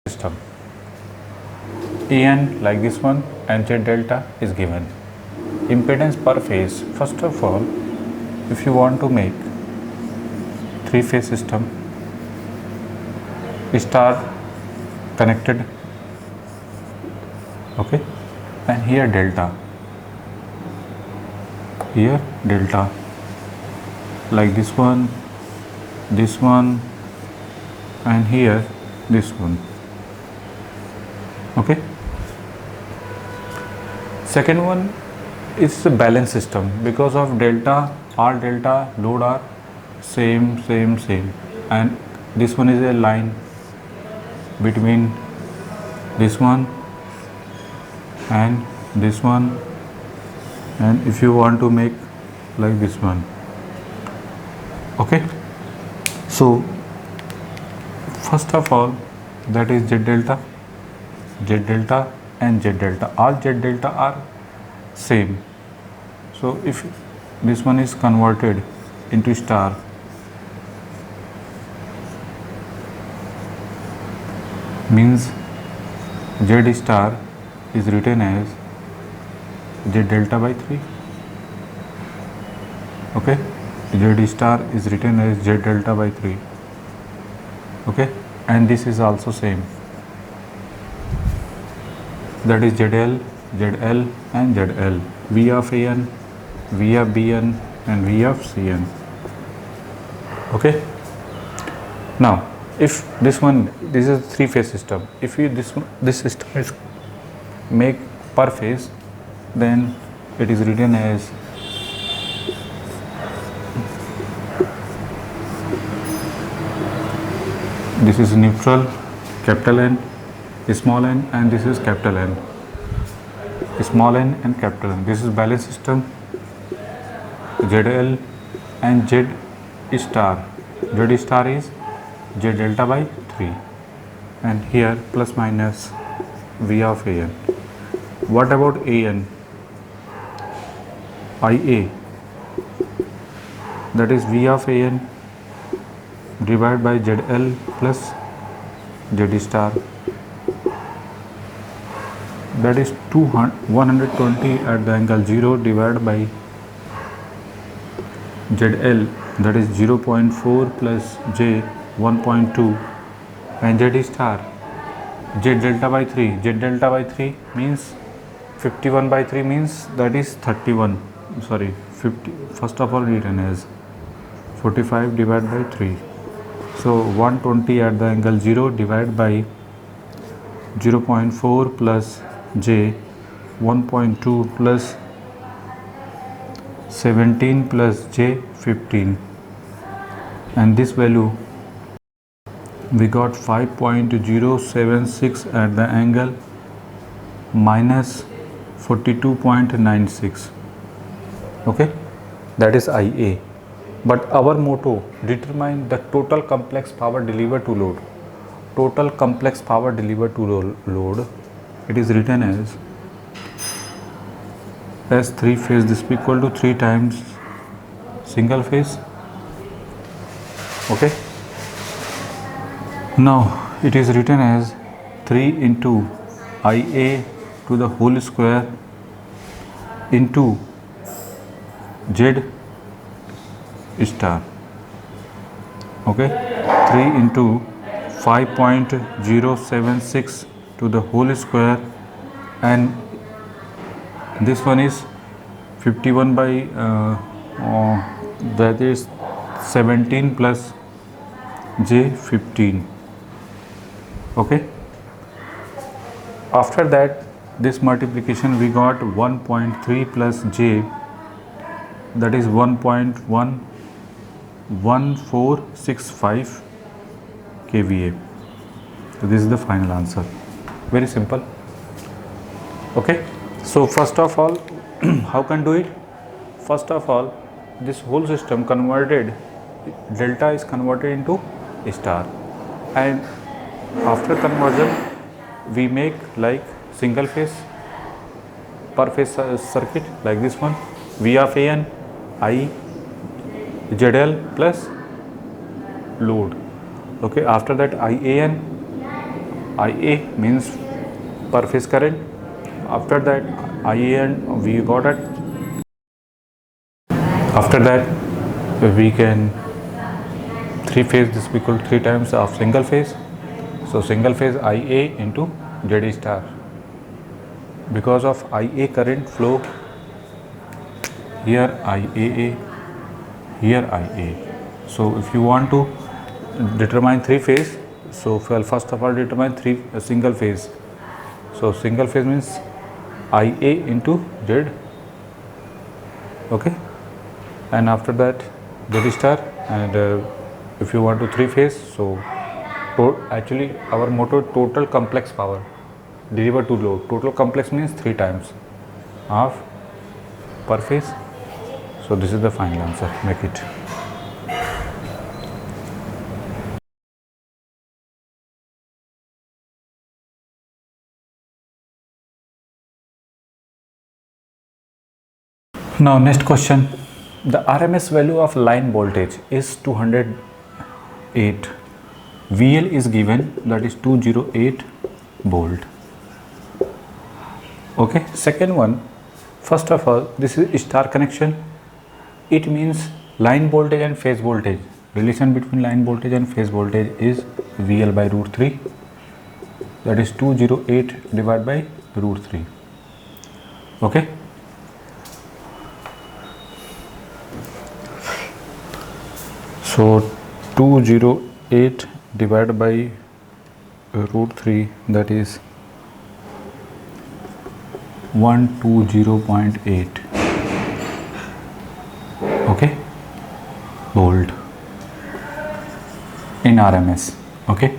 system. En like this one and Z delta is given. Impedance per phase. First of all, if you want to make three-phase system, star connected, okay, and here delta, like this one, and here this one, okay. Second one is the balance system. Because of delta, all delta load are same, and this one is a line between this one and this one, and if you want to make like this one, okay. So first of all, that is Z delta and Z delta. All Z delta are same. So if this one is converted into star, means Z star is written as Z delta by 3, okay. Z star is written as Z delta by 3, okay, and this is also same, that is ZL, ZL and ZL, V of AN, V of BN and V of CN, okay. Now if this is a three-phase system, if you this system is make per phase, then it is written as this is neutral, capital N, small n, and this is capital N, small n and capital N. This is balance system, ZL and Z star. Z star is Z delta by 3, and here plus minus V of AN. What about AN? IA, that is V of AN divided by ZL plus Z star, that is 120 at the angle 0 divided by ZL, that is 0.4 plus J 1.2, and Z star Z delta by 3. Z delta by 3 means 51 by 3 means that is 31, sorry 50, first of all written as 45 divided by 3. So 120 at the angle 0 divided by 0.4 plus J 1.2 plus 17 plus J 15, and this value we got 5.076 at the angle minus 42.96, okay, that is IA. But our motto, determine the total complex power delivered to load. Total complex power delivered to load, it is written as 3 phase, this is equal to 3 times single phase, okay. Now it is written as 3 into IA to the whole square into Z star, okay, 3 into 5.076 to the whole square, and this one is 51 by that is 17 plus J 15, okay. After that, this multiplication we got 1.3 plus J, that is 1.1465 kVA. So this is the final answer. Very simple, okay. So first of all, how can do it? First of all, this whole system converted, delta is converted into star, and after conversion we make like single phase per phase circuit like this one, V of AN, I, ZL plus load, okay. After that IAN IA means per phase current. After that IA and we got it. After that we can three phase, this we equal 3 times of single phase. So single phase IA into ZE star. Because of IA current flow, here IAA, here IA. So if you want to determine three phase, so first of all determine single phase. So single phase means IA into Z, okay, and after that Z star. And if you want to three phase, so actually our motto total complex power delivered to load. Total complex means 3 times of per phase. So this is the final answer. Make it. Now next question. The RMS value of line voltage is 208. VL is given, that is 208 volt. Okay, second one, first of all, this is star connection. It means line voltage and phase voltage. Relation between line voltage and phase voltage is VL by root 3. That is 208 divided by root 3. Okay. So 208 divided by root 3, that is 120.8, okay, volt in RMS. Okay,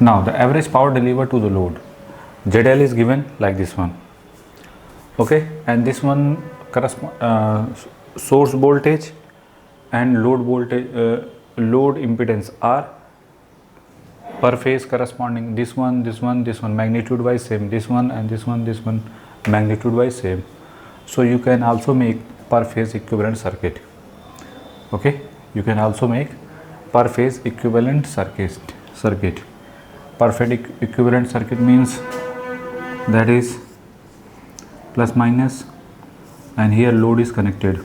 now the average power delivered to the load, ZL is given like this one, okay, and this one source voltage and load voltage, load impedance are per phase corresponding. This one magnitude wise same, this one and this one magnitude wise same. So you can also make per phase equivalent circuit. Okay, you can also make per phase equivalent circuit. Per phase equivalent circuit means that is plus minus, and here load is connected,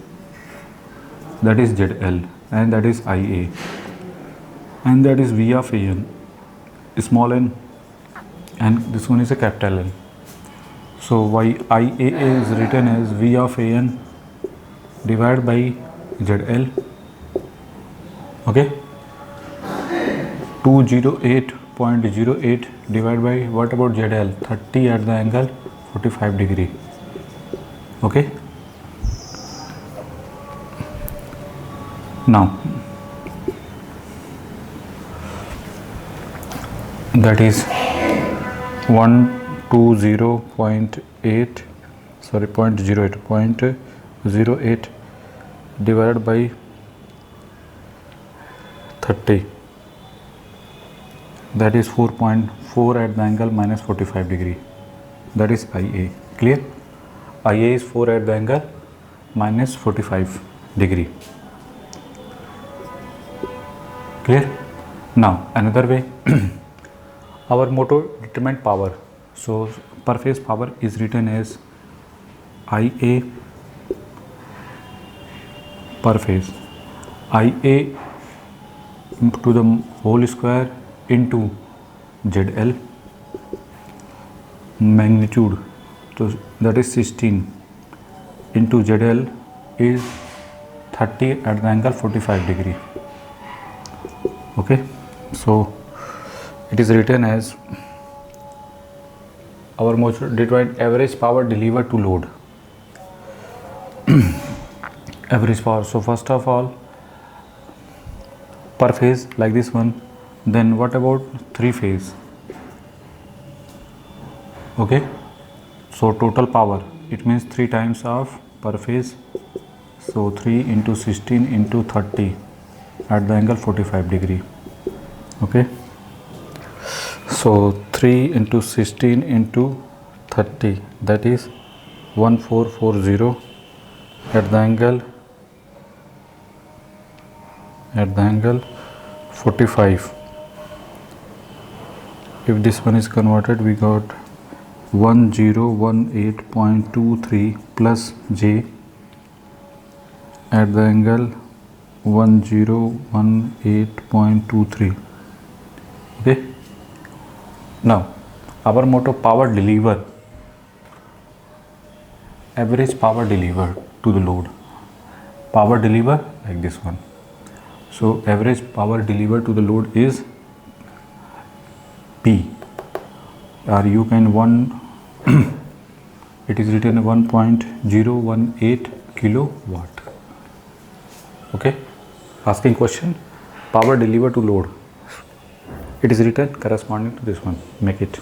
that is ZL, and that is IA, and that is V of AN, small n, and this one is a capital N. So IA is written as V of AN divided by ZL. Okay, 208.08 divided by, what about ZL? 30 at the angle 45 degree. Okay, now that is 120.8, sorry, 0.08 divided by 30, that is 4.4 at the angle minus 45 degree, that is IA. Clear? IA is 4 at the angle minus 45 degree. Clear? Now another way, our motto determine power. So per phase power is written as IA per phase, IA to the whole square into ZL magnitude, so that is 16 into ZL is 30 at the angle 45 degree. Okay, so it is written as our most determined average power delivered to load. Average power. So first of all, per phase like this one. Then what about three phase? Okay, so total power, it means 3 times of per phase. So 3 into 16 into 30 at the angle 45 degree. Okay, so 3 into 16 into 30, that is 1440 at the angle 45. If this one is converted, we got 1018.23 plus j at the angle 1018.23. Okay, now our motto, power deliver, average power delivered to the load, power deliver like this one. So average power delivered to the load is P, or you can it is written 1.018 kilowatt. Okay, asking question, power delivered to load, it is written corresponding to this one, make it.